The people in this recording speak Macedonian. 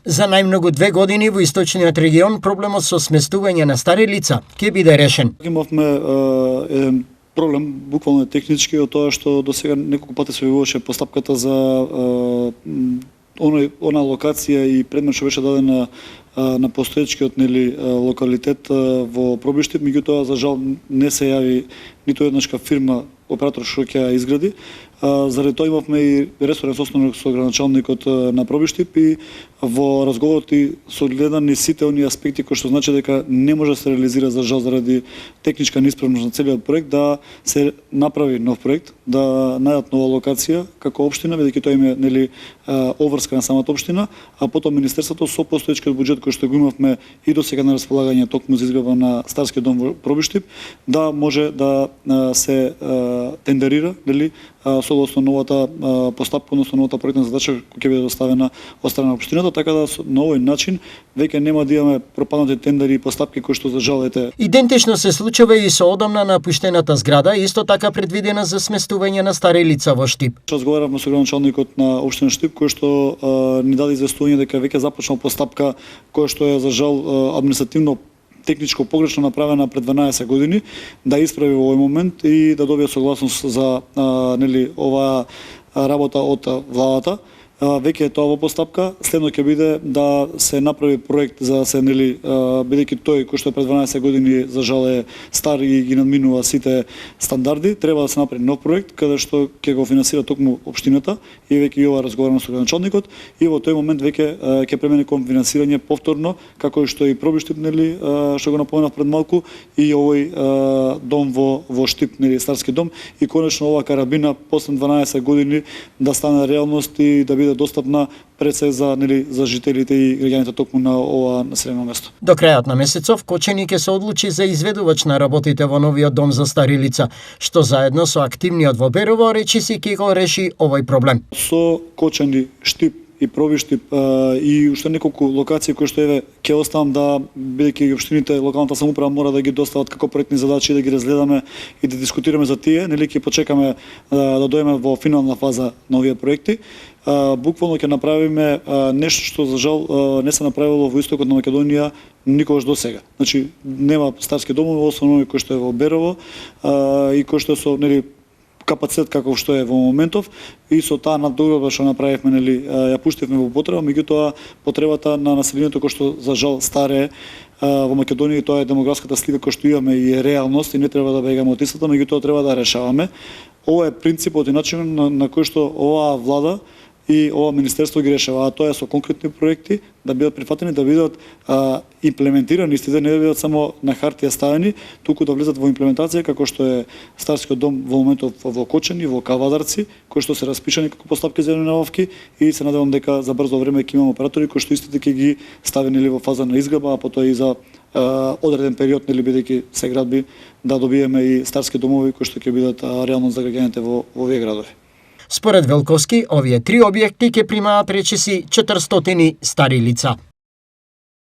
За најмногу 2 години во источниот регион проблемот со сместување на стари лица ќе биде решен. Имавме еден проблем, буквално технички, од тоа што до сега неколку пати се јавуваше постапката за она локација и предмет што беше дадена на постоечкиот локалитет во Пробиштип, меѓутоа за жал не се јави ниту еднашка фирма оператор што ќе ја изгради. Заради тоа имавме и ресорен состанок со градоначалникот на Пробиштип и во разговорите согледани сите оние аспекти кои што значи дека не може да се реализира за жал заради техничка неисправност на целиот проект, да се направи нов проект, да најдат нова локација како општина, бидејќи тоа им е обврска на самата општина, а потом министерството со постоечкиот буџет кој што го имавме и до сега на располагање токму за изградба на Старскиот дом во Пробиштип, да може да се тендерира, согласно новата постапка, односно новата проектна задача која ќе биде доставена од страна на општината, така да на овој начин веќе нема да имаме пропаднати тендери и постапки кои што за жал Идентично се случува и со одамна напуштената зграда, исто така предвидена за сместување на стари лица во Штип. Разговаравме со градоначалникот на општина Штип кој што ни даде известување дека веќе започнал постапка која што е за жал административно техничко погрешно направена пред 12 години, да исправи во овој момент и да добие согласност за оваа работа од владата. Веќе е тоа во постапка. Следно ќе биде да се направи проект за да се бидејќи тој кој што е пред 12 години за жал е стар и ги надминува сите стандарди, треба да се направи нов проект каде што ќе го финансира токму општината и веќе и ова разговарано со градоначалникот и во тој момент веќе ќе премине кон финансирање повторно како што и Пробиштип што го напоменав пред малку и овој дом во Штип, Старски дом и конечно оваа карабина после 12 години да стане реалност и да биде достапна пред се за жителите и граѓаните токму на ова населено место. До крајот на месецов Кочани ќе се одлучи за изведувач на работите во новиот дом за стари лица, што заедно со активниот во Берово речиси ќе го реши овој проблем. Со Кочани, Штип и Пробиштип и уште неколку локации кои што ќе оставам да бидејќи општините, локалната самоуправа мора да ги достават како проектни задачи да ги разгледаме и да дискутираме за тие, ќе почекаме да дојдеме во финална фаза на овие проекти. Буквално ќе направиме нешто што за жал не се направило во истокот на Македонија никогаш до сега. Значи нема старски домови, освен кој што е во Берово и кој што со капацитет како што е во моментов и со таа наддоградба што направивме ја пуштивме во потреба, меѓутоа потребата на населението кој што за жал старее во Македонија, тоа е демографската слика кој што имаме и е реалност и не треба да бегаме од истата, меѓутоа треба да решаваме. Ова е принципот и начинот на кој што оваа влада и ова министерство ги решава, а тоа е со конкретни проекти да бидат прифатени, да бидат имплементирани, да не бидат само на хартија ставени, туку да влезат во имплементација како што е Старскиот дом во моментов во Кочани, во Кавадарци, кои што се распишани како постапки за набавки и се надевам дека за брзо време ќе имаме оператори кои што истите ќе ги ставени во фаза на изградба, а потоа и за одреден период, бидејќи се градби, да добиеме и старски домови кои што ќе бидат реалност за граѓаните во овие градови. Според Велковски, овие 3 објекти ќе примаат речиси 400 стари лица.